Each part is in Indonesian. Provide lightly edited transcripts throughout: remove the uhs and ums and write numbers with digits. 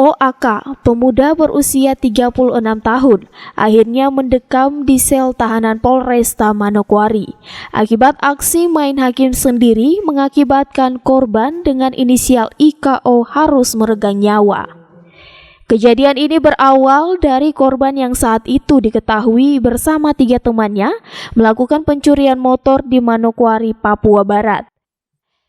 OAK, pemuda berusia 36 tahun, akhirnya mendekam di sel tahanan Polresta Manokwari. Akibat aksi main hakim sendiri mengakibatkan korban dengan inisial IKO harus meregang nyawa. Kejadian ini berawal dari korban yang saat itu diketahui bersama 3 temannya melakukan pencurian motor di Manokwari, Papua Barat.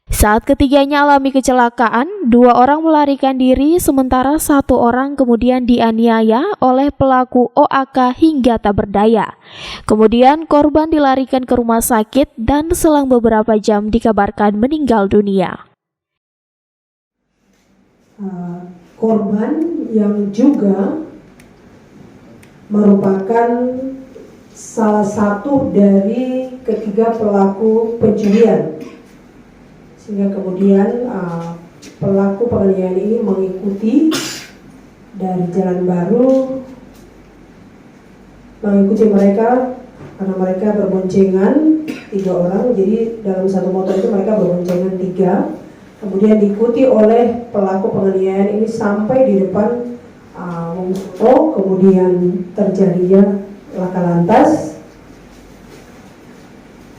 Saat ketiganya alami kecelakaan, 2 orang melarikan diri sementara 1 orang kemudian dianiaya oleh pelaku OAK hingga tak berdaya. Kemudian korban dilarikan ke rumah sakit dan selang beberapa jam dikabarkan meninggal dunia. Korban yang juga merupakan salah satu dari ketiga pelaku pencurian. Sehingga kemudian pelaku penganiayaan ini mengikuti dari Jalan Baru, mengikuti mereka karena mereka berboncengan 3 orang, jadi dalam satu motor itu mereka berboncengan 3. Kemudian diikuti oleh pelaku penganiayaan ini sampai di depan kemudian terjadinya laka lantas.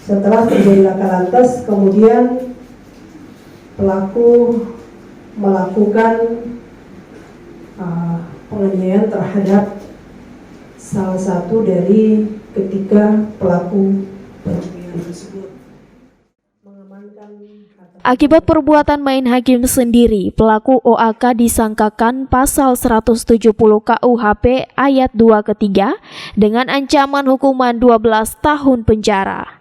Setelah terjadi laka lantas, kemudian pelaku melakukan penganiayaan terhadap salah satu dari ketiga pelaku pencurian tersebut. Akibat perbuatan main hakim sendiri, pelaku OAK disangkakan pasal 170 KUHP ayat 2 ketiga dengan ancaman hukuman 12 tahun penjara.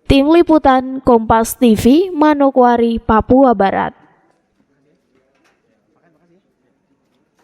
Tim Liputan Kompas TV, Manokwari, Papua Barat.